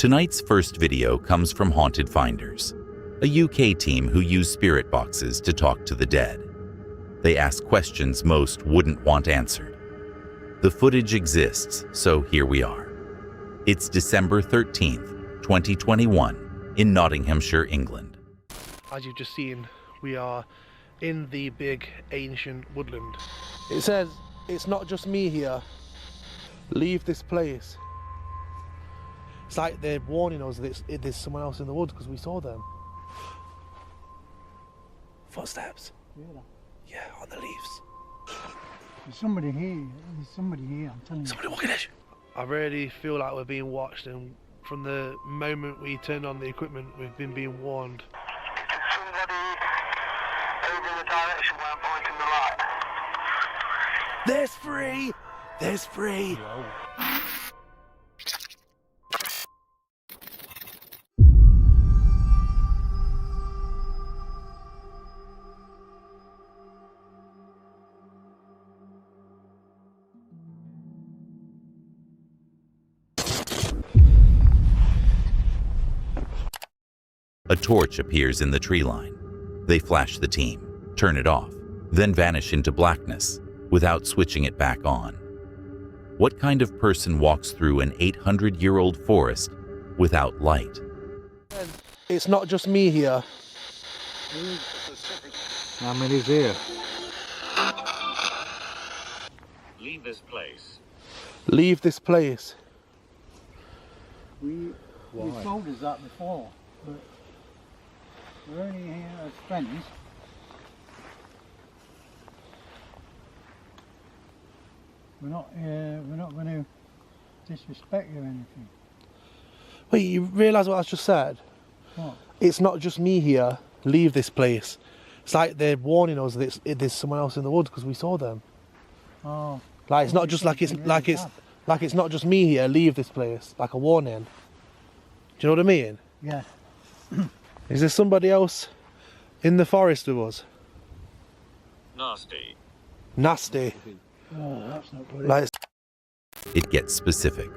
Tonight's first video comes from Haunted Finders, a UK team who use spirit boxes to talk to the dead. They ask questions most wouldn't want answered. The footage exists, so here we are. It's December 13th, 2021, in Nottinghamshire, England. As you've just seen, we are in the big ancient woodland. It says, "It's not just me here. Leave this place." It's like they're warning us that there's someone else in the woods because we saw them. Footsteps. Really? Yeah, on the leaves. There's somebody here. There's somebody here, I'm telling you. Somebody walking edge. I really feel like we're being watched, and from the moment we turned on the equipment, we've been being warned. There's somebody over in the direction where I'm pointing the light. There's three! There's three! A torch appears in the tree line. They flash the team, turn it off, then vanish into blackness without switching it back on. What kind of person walks through an 800-year-old forest without light? It's not just me here. How many's here? Leave this place. Leave this place. You told us that before, but we're only here as friends. We're not going to disrespect you or anything. Wait, you realise what I just said? What? It's not just me here. Leave this place. It's like they're warning us that there's someone else in the woods because we saw them. Oh. Like it's not just like it's not just me here. Leave this place. Like a warning. Do you know what I mean? Yeah. Is there somebody else in the forest with us? Nasty. Nasty. Oh, that's not good. Like It gets specific.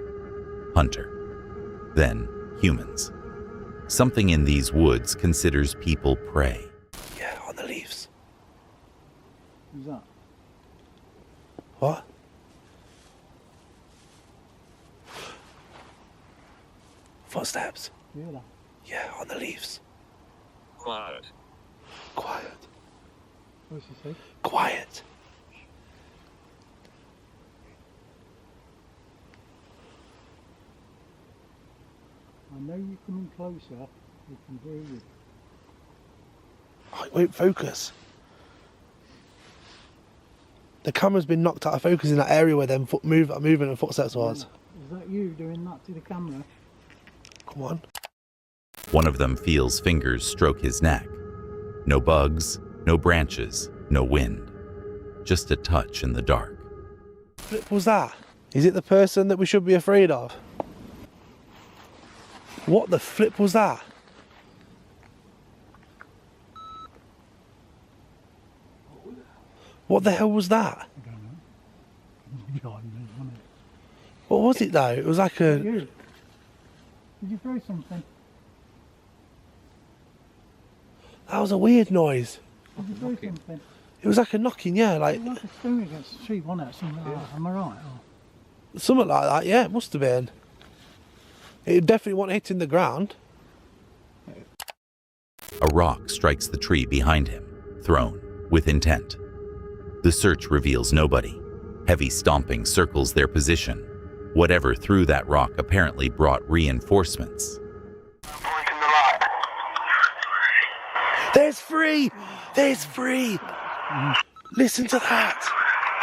Hunter. Then humans. Something in these woods considers people prey. yeah, on the leaves. Who's that? What? Footsteps. Really? Yeah, on the leaves. Quiet. Quiet. What's he say? Quiet. I know you're coming closer. We can hear you. Oh, it won't focus. The camera's been knocked out of focus in that area where them movement and footsteps was. Is that you doing that to the camera? Come on. One of them feels fingers stroke his neck. No bugs, no branches, no wind. Just a touch in the dark. What flip was that? Is it the person that we should be afraid of? What the flip was that? What the hell was that? I don't know. Behind me, wasn't it? What was it though? It was like a... You. Did you throw something? That was a weird noise. Did you throw something? It was like a knocking, yeah, like It was like a stone against the tree, wasn't it? Something like that. Am I right? Or... something like that. Yeah, it must have been. It definitely wasn't hitting the ground. A rock strikes the tree behind him, thrown with intent. The search reveals nobody. Heavy stomping circles their position. Whatever threw that rock apparently brought reinforcements. I'm pointing the light. There's three! There's three! Listen to that!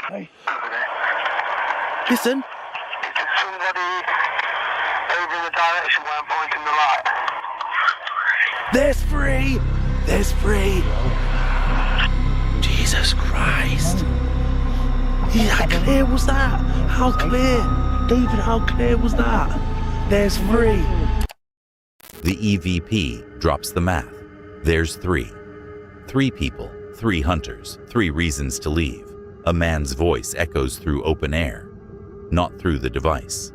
Hey, Over there. Listen! There's somebody over in the direction where I'm pointing the light. There's three! There's three! Jesus Christ! Yeah, how clear was that? How clear? David, how clear was that? There's three. The EVP drops the math. There's three. 3 people, 3 hunters, 3 reasons to leave. A man's voice echoes through open air. Not through the device.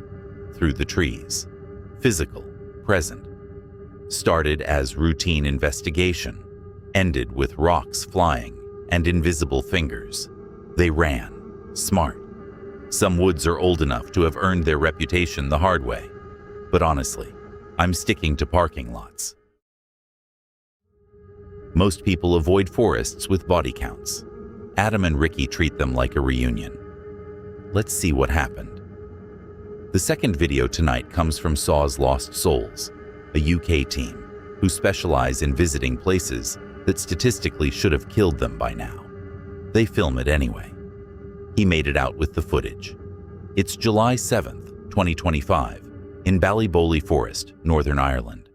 Through the trees. Physical, present. Started as routine investigation, ended with rocks flying and invisible fingers. They ran, smart. Some woods are old enough to have earned their reputation the hard way. But honestly, I'm sticking to parking lots. Most people avoid forests with body counts. Adam and Ricky treat them like a reunion. Let's see what happened. The second video tonight comes from Saw's Lost Souls, a UK team who specialize in visiting places that statistically should have killed them by now. They film it anyway. He made it out with the footage. It's July 7th, 2025, in Ballyboley Forest, Northern Ireland.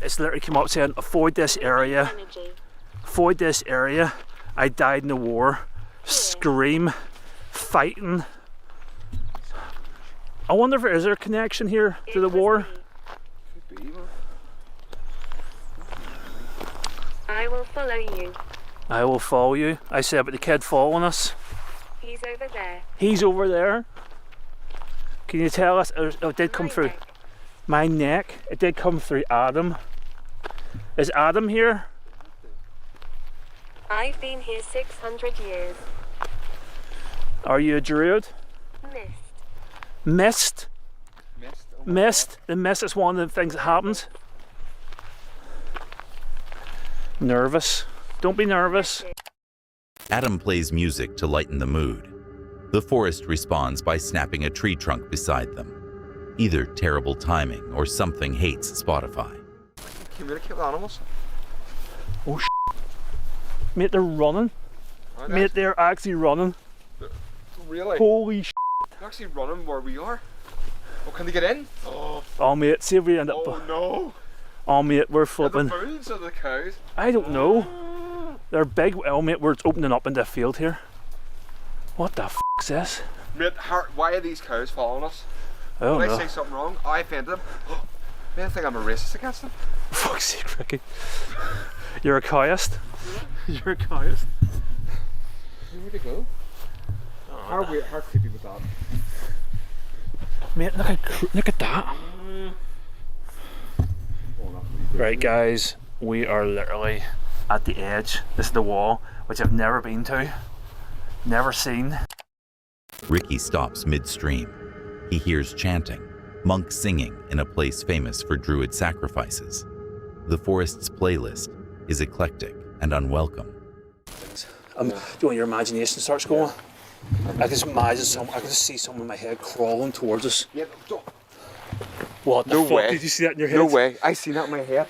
It's literally come up saying, avoid this area. Avoid this area. I died in the war. Scream. Fighting. I wonder if is there a connection here to the war? I will follow you. I will follow you. I said about the kid following us. He's over there. He's over there. Can you tell us? Oh, it did come through. My neck. It did come through Adam. Is Adam here? I've been here 600 years. Are you a druid? Mist. Mist? Mist? The mist is one of the things that happens. Nervous. Don't be nervous. Adam plays music to lighten the mood. The forest responds by snapping a tree trunk beside them. Either terrible timing or something hates Spotify. Communicate with animals. Oh shit. Mate, they're running. Mate, they're actually running. Really? Holy shit. They're actually running where we are. Oh, can they get in? Oh mate, see if we end up... Oh no! Oh mate, we're Are flipping. the bulls or the cows? I don't know. They're big. Oh mate, we're opening up into a field here. What the f***'s this? Mate, why are these cows following us? I don't Did know. I say something wrong? I offended them. Mate, I think I'm a racist against them. For fuck's sake, Ricky. You're a cowist. You're a cowist. Where'd they go? How creepy was that? Mate, look at that. Right guys, we are literally at the edge. This is the wall, which I've never been to. Never seen. Ricky stops midstream. He hears chanting, monks singing in a place famous for druid sacrifices. The forest's playlist is eclectic and unwelcome. Do you want your imagination starts going? I can just imagine I can just see someone in my head crawling towards us. Yeah, What the no fuck? way. Did you see that in your head? No way. I seen that in my head.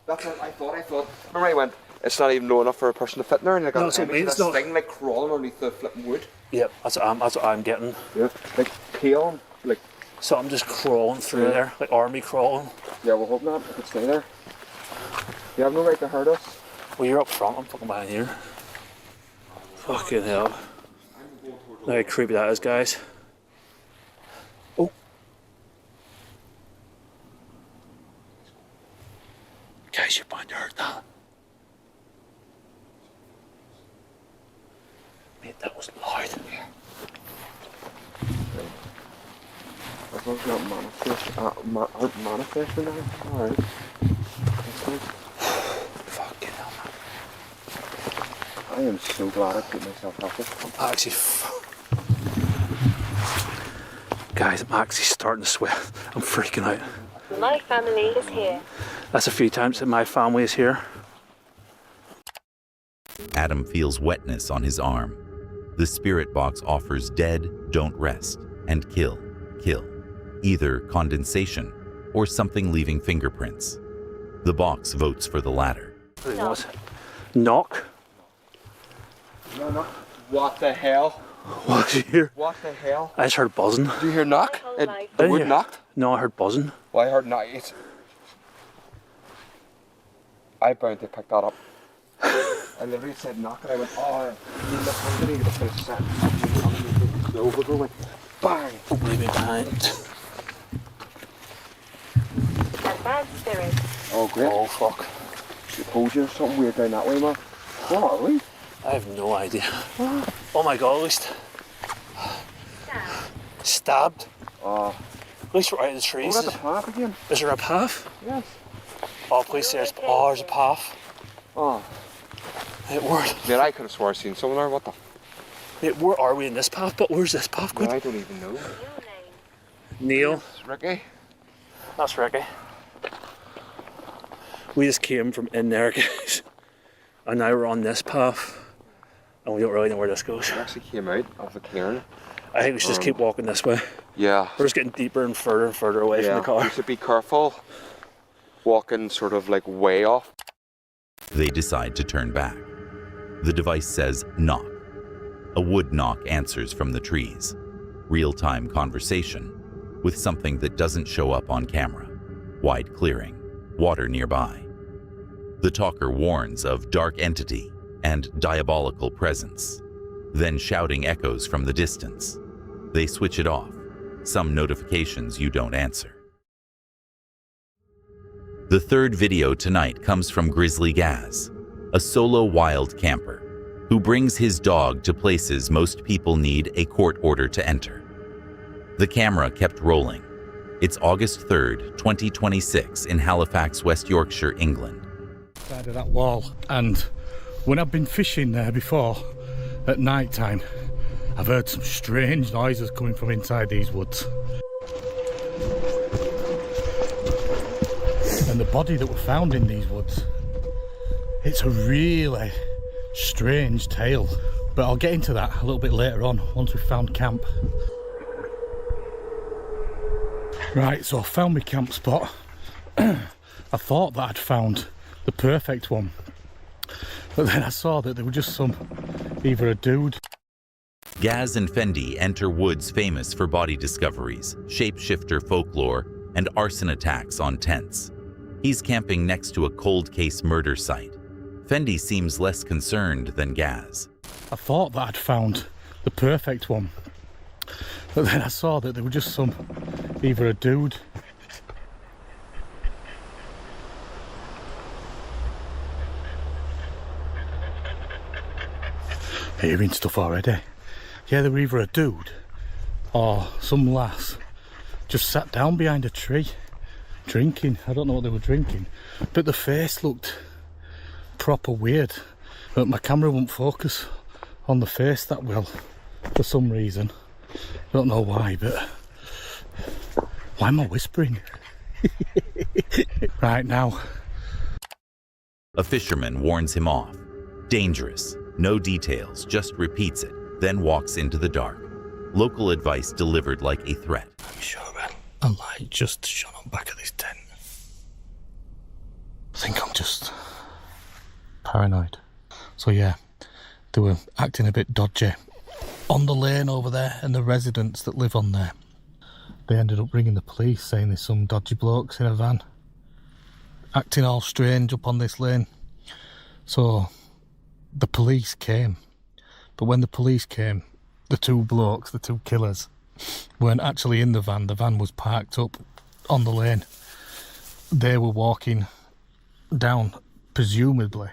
That's what I thought. Remember I went, it's not even low enough for a person to fit in there, and I got No, so this it's not. thing like crawling underneath the flipping wood. Yep, that's what I'm getting. Yeah, like tail, like. So I'm just crawling through there, like army crawling. Yeah, we'll hope not. I could stay there. You have no right to hurt us. Well, you're up front, I'm fucking behind here. Fucking hell. Look how creepy that is, guys. Oh. Guys, you're bound to hurt that. Mate, that was loud. As long as not manifesting now. Alright. Fucking hell, man. I am so glad I put myself healthy. I'm actually... Guys, I'm actually starting to sweat. I'm freaking out. My family is here. That's a few times that my family is here. Adam feels wetness on his arm. The spirit box offers dead, don't rest, and kill. Either condensation or something leaving fingerprints. The box votes for the latter. What? Knock? No. What the hell? What did you hear? What the hell? I just heard buzzing. Did you hear knock? My whole life. The Didn't wood you? knocked? No, I heard buzzing. Well, I heard knock. I bound to pick that up. I literally said knock and I went, oh, you look hungry, you look set. The overgrow went, bang! Oh, leave me behind. A bad spirit. Oh, great. Oh, fuck. Suppose there's something weird down that way, man. Where are we? I have no idea. Oh my god, at least. Now. Stabbed. Oh, At least we're out of the trees. We're at the path again. Is there a path? Yes. Oh, please, there's a path. Oh. Mate, where? Mate, I could have swore I seen someone there. What the? Mate, where are we in this path? But where's this path Mate, going? I don't even know. Neil. It's Ricky. That's Ricky. We just came from in there, guys. And now we're on this path. And we don't really know where this goes. We actually came out of the clearing. I think we should just keep walking this way. Yeah. We're just getting deeper and further away from the car. You should be careful walking sort of like way off. They decide to turn back. The device says knock. A wood knock answers from the trees. Real-time conversation with something that doesn't show up on camera. Wide clearing, water nearby. The talker warns of dark entity and diabolical presence. Then shouting echoes from the distance. They switch it off. Some notifications you don't answer. The third video tonight comes from Grizzly Gaz, a solo wild camper who brings his dog to places most people need a court order to enter. The camera kept rolling. It's August 3rd, 2026 in Halifax, West Yorkshire, England. Side of that wall, and when I've been fishing there before at night time, I've heard some strange noises coming from inside these woods. And the body that was found in these woods, it's a really strange tale, but I'll get into that a little bit later on once we've found camp. Right, so I found my camp spot. I thought that I'd found the perfect one, but then I saw that there were just either a dude. Gaz and Fendi enter woods famous for body discoveries, shapeshifter folklore, and arson attacks on tents. He's camping next to a cold case murder site. Fendi seems less concerned than Gaz. I thought that I'd found the perfect one, but then I saw that there were just either a dude. Hearing stuff already. Yeah, they were either a dude or some lass just sat down behind a tree drinking. I don't know what they were drinking, but the face looked proper weird. But my camera won't focus on the face that well for some reason. Don't know why, but why am I whispering? Right now. A fisherman warns him off. Dangerous. No details, just repeats it, then walks into the dark. Local advice delivered like a threat. I'm sure a light just shone on back of this tent. I think I'm just paranoid. So yeah, they were acting a bit dodgy on the lane over there, and the residents that live on there, they ended up ringing the police saying there's some dodgy blokes in a van acting all strange up on this lane. So the police came, but when the police came, the two blokes, the two killers, weren't actually in the van. The van was parked up on the lane. They were walking down, presumably,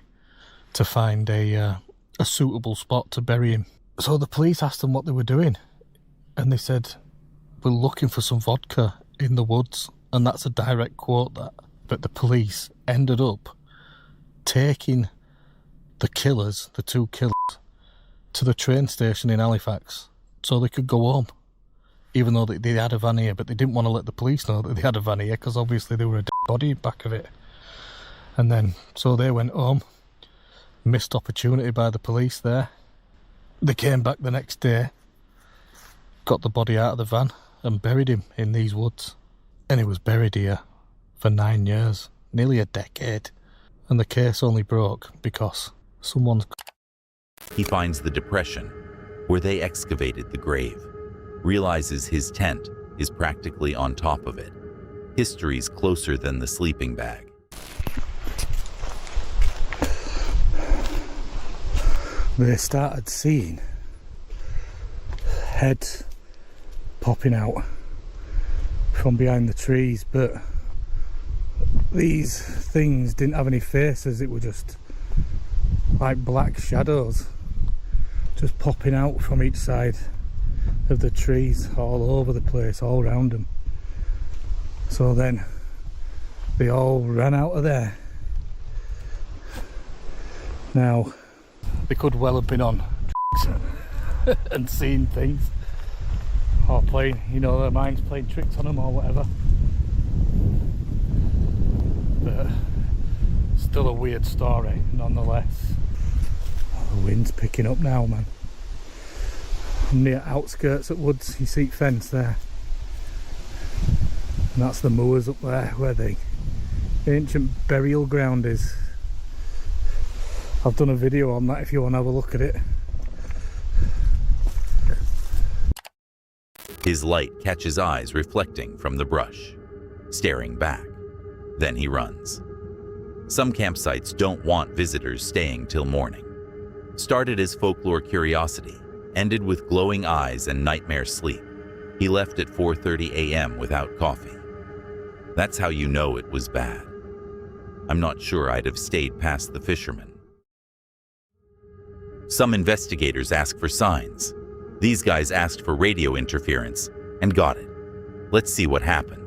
to find a suitable spot to bury him. So the police asked them what they were doing, and they said, "We're looking for some vodka in the woods," and that's a direct quote, that. But the police ended up taking the killers, the two killers, to the train station in Halifax so they could go home, even though they had a van here. But they didn't want to let the police know that they had a van here, because obviously there were a dead body back of it. And then so they went home. Missed opportunity by the police there. They came back the next day, got the body out of the van and buried him in these woods. And he was buried here for 9 years, nearly a decade. And the case only broke because someone's... He finds the depression where they excavated the grave, realizes his tent is practically on top of it. History's closer than the sleeping bag. They started seeing heads popping out from behind the trees, but these things didn't have any faces. It were just like black shadows just popping out from each side of the trees, all over the place, all around them. So then they all ran out of there. Now, they could well have been on and seen things, or playing, you know, their mind's playing tricks on them or whatever. But still a weird story nonetheless. Oh, the wind's picking up now, man. I'm near outskirts at Woods, you see fence there. And that's the moors up there where the ancient burial ground is. I've done a video on that if you want to have a look at it. His light catches eyes reflecting from the brush, staring back. Then he runs. Some campsites don't want visitors staying till morning. Started as folklore curiosity, ended with glowing eyes and nightmare sleep. He left at 4:30 a.m. without coffee. That's how you know it was bad. I'm not sure I'd have stayed past the fishermen. Some investigators ask for signs. These guys asked for radio interference and got it. Let's see what happened.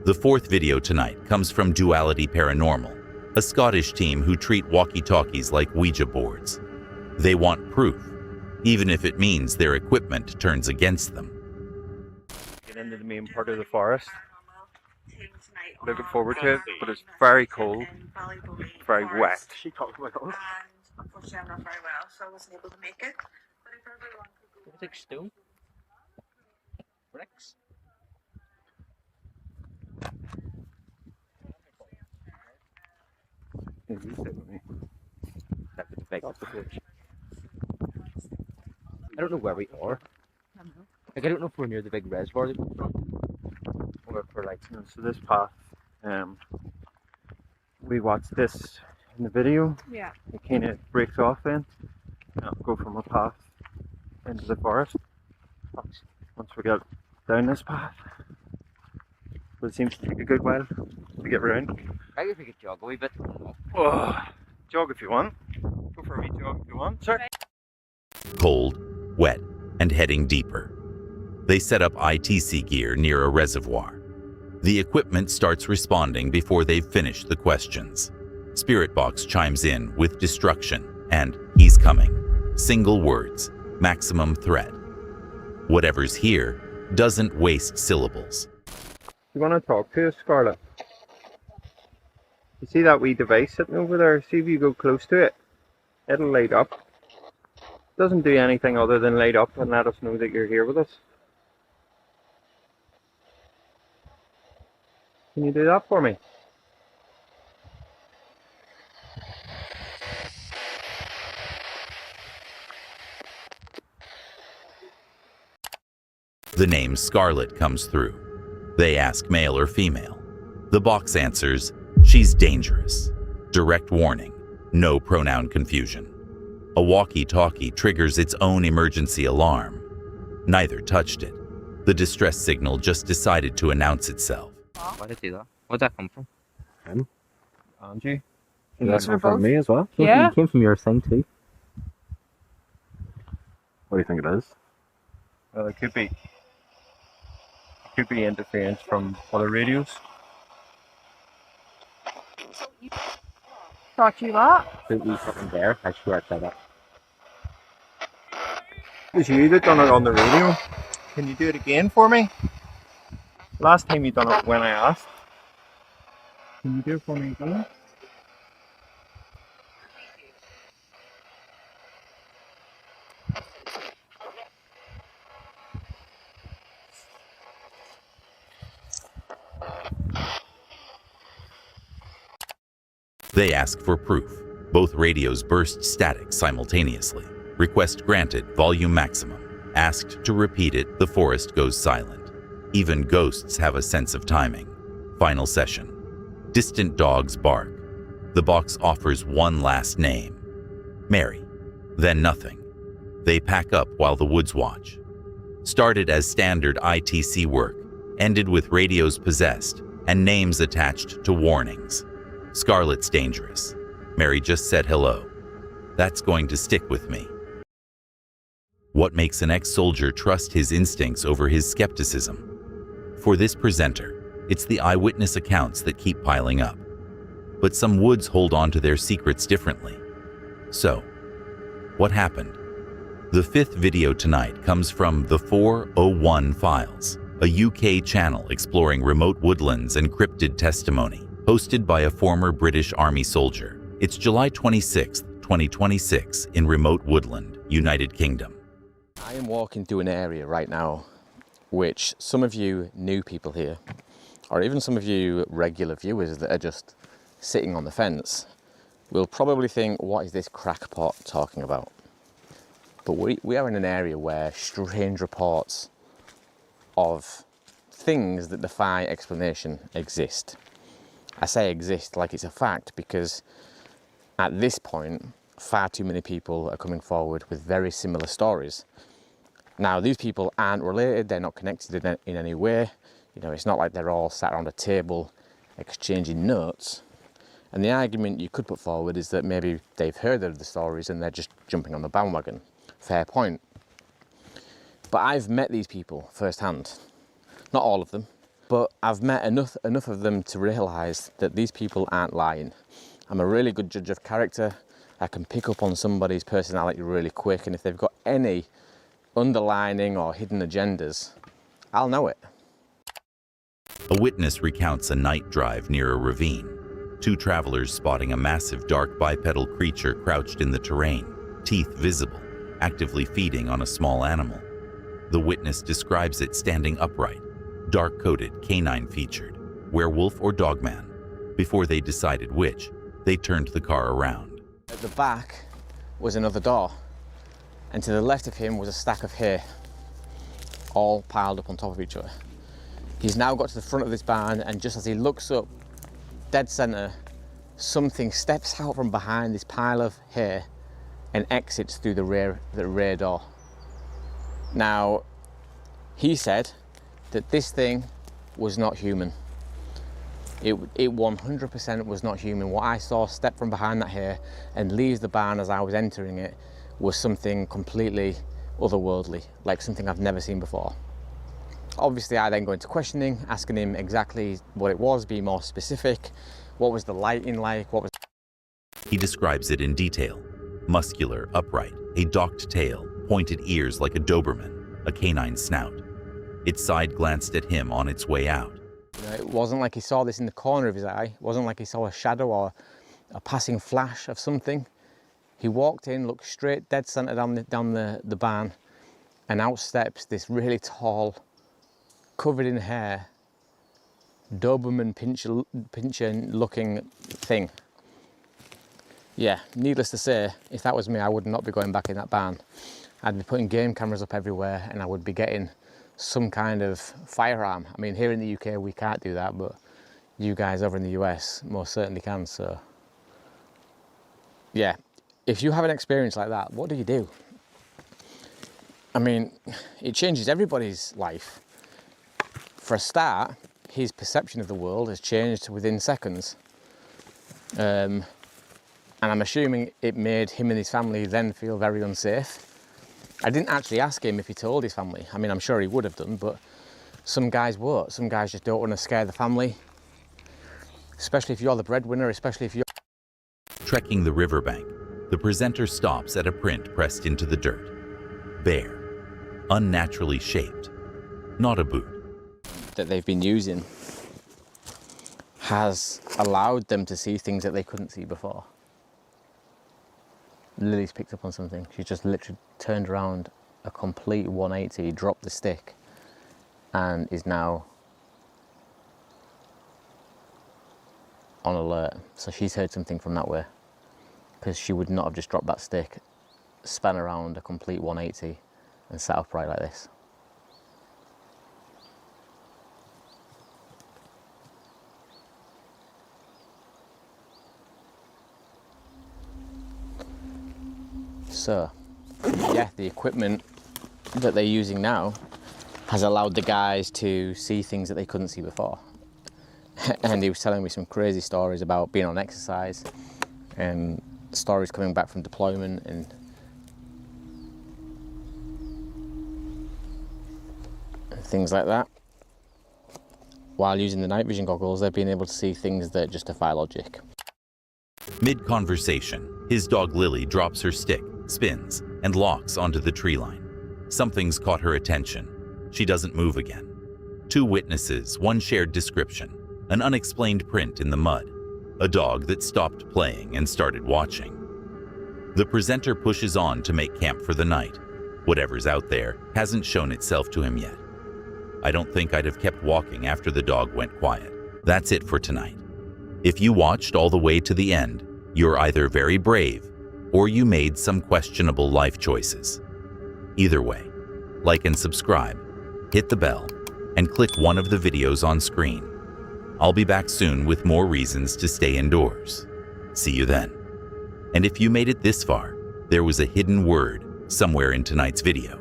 The fourth video tonight comes from Duality Paranormal, a Scottish team who treat walkie-talkies like Ouija boards. They want proof, even if it means their equipment turns against them. Get into the main part of the forest. Looking forward to it, but it's very cold, very wet. She talked about us. Unfortunately, I'm not very well, so I wasn't able to make it. But if everyone could go. Take stone. Bricks. You sit with me. That was big. I don't know where we are. Like, I don't know if we're near the big reservoir that we're from, or if we're like, you know, so this path, we watched this in the video. Yeah. It kind of breaks off then. Go from a path into the forest. Once we get down this path. But it seems to take a good while to get around. I guess we could jog a wee bit. Oh, jog if you want. Go for a wee jog if you want. Sure. Cold, wet, and heading deeper. They set up ITC gear near a reservoir. The equipment starts responding before they've finished the questions. Spirit Box chimes in with destruction and he's coming. Single words, maximum threat. Whatever's here doesn't waste syllables. You want to talk to us, Scarlett? You see that wee device sitting over there? See if you go close to it. It'll light up. It doesn't do anything other than light up and let us know that you're here with us. Can you do that for me? The name Scarlet comes through. They ask male or female. The box answers, she's dangerous. Direct warning, no pronoun confusion. A walkie-talkie triggers its own emergency alarm. Neither touched it. The distress signal just decided to announce itself. Why did it do that? Where'd that come from? Him? Angie? Yes, we're both. Me as well. Yeah. It came from your thing too. What do you think it is? Well, it could be. Could be interference from other radios. Thought you what? Don't leave something there. I swear I said that. It was you that done it on the radio. Can you do it again for me? Last time you done it when I asked. Can you do it for me again? They ask for proof. Both radios burst static simultaneously. Request granted, volume maximum. Asked to repeat it, the forest goes silent. Even ghosts have a sense of timing. Final session. Distant dogs bark. The box offers one last name. Mary. Then nothing. They pack up while the woods watch. Started as standard ITC work, ended with radios possessed and names attached to warnings. Scarlet's dangerous. Mary just said hello. That's going to stick with me. What makes an ex-soldier trust his instincts over his skepticism? For this presenter, It's the eyewitness accounts that keep piling up. But some woods hold on to their secrets differently. So, what happened? The fifth video tonight comes from the 401 Files, a UK channel exploring remote woodlands and cryptid testimony, hosted by a former British Army soldier. It's July 26, 2026, in remote woodland, United Kingdom. I am walking through an area right now which some of you new people here, or even some of you regular viewers that are just sitting on the fence, will probably think, what is this crackpot talking about? But we are in an area where strange reports of things that defy explanation exist. I say exist like it's a fact because at this point, far too many people are coming forward with very similar stories. Now, these people aren't related, they're not connected in any way. You know, it's not like they're all sat around a table exchanging notes. And the argument you could put forward is that maybe they've heard of the stories and they're just jumping on the bandwagon. Fair point. But I've met these people firsthand. Not all of them, but I've met enough of them to realise that these people aren't lying. I'm a really good judge of character. I can pick up on somebody's personality really quick, and if they've got any underlining or hidden agendas, I'll know it. A witness recounts a night drive near a ravine. Two travelers spotting a massive dark bipedal creature crouched in the terrain, teeth visible, actively feeding on a small animal. The witness describes it standing upright, dark-coated, canine-featured, werewolf or dogman. Before they decided which, they turned the car around. At the back was another door, and to the left of him was a stack of hay, all piled up on top of each other. He's now got to the front of this barn, and just as he looks up, dead centre, something steps out from behind this pile of hay and exits through the rear door. Now, he said that this thing was not human. It 100% was not human. What I saw step from behind that hay and leaves the barn as I was entering it was something completely otherworldly, like something I've never seen before. Obviously, I then go into questioning, asking him exactly what it was, be more specific. What was the lighting like? He describes it in detail. Muscular, upright, a docked tail, pointed ears like a Doberman, a canine snout. Its side glanced at him on its way out. You know, it wasn't like he saw this in the corner of his eye. It wasn't like he saw a shadow or a passing flash of something. He walked in, looked straight, dead centre down the barn, and out steps this really tall, covered in hair, Doberman pinscher looking thing. Yeah, needless to say, if that was me, I would not be going back in that barn. I'd be putting game cameras up everywhere, and I would be getting some kind of firearm. I mean, here in the UK, we can't do that, but you guys over in the US most certainly can, so. Yeah, if you have an experience like that, what do you do? I mean, it changes everybody's life. For a start, his perception of the world has changed within seconds. And I'm assuming it made him and his family then feel very unsafe. I didn't actually ask him if he told his family. I mean, I'm sure he would have done, but some guys won't. Some guys just don't want to scare the family, especially if you're the breadwinner, especially if you're... Trekking the riverbank, the presenter stops at a print pressed into the dirt. Bare, unnaturally shaped, not a boot. That they've been using has allowed them to see things that they couldn't see before. Lily's picked up on something. She just literally turned around a complete 180, dropped the stick, and is now on alert. So she's heard something from that way, because she would not have just dropped that stick, span around a complete 180 and sat upright like this. So, yeah, the equipment that they're using now has allowed the guys to see things that they couldn't see before. And he was telling me some crazy stories about being on exercise and stories coming back from deployment and things like that. while using the night vision goggles, they've been able to see things that just defy logic. Mid-conversation, his dog Lily drops her stick, spins, and locks onto the tree line. Something's caught her attention. She doesn't move again. 2 witnesses, one shared description, an unexplained print in the mud, a dog that stopped playing and started watching. The presenter pushes on to make camp for the night. Whatever's out there hasn't shown itself to him yet. I don't think I'd have kept walking after the dog went quiet. That's it for tonight. If you watched all the way to the end, you're either very brave or you made some questionable life choices. Either way, like and subscribe, hit the bell, and click one of the videos on screen. I'll be back soon with more reasons to stay indoors. See you then. And if you made it this far, there was a hidden word somewhere in tonight's video.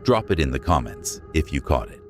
Drop it in the comments if you caught it.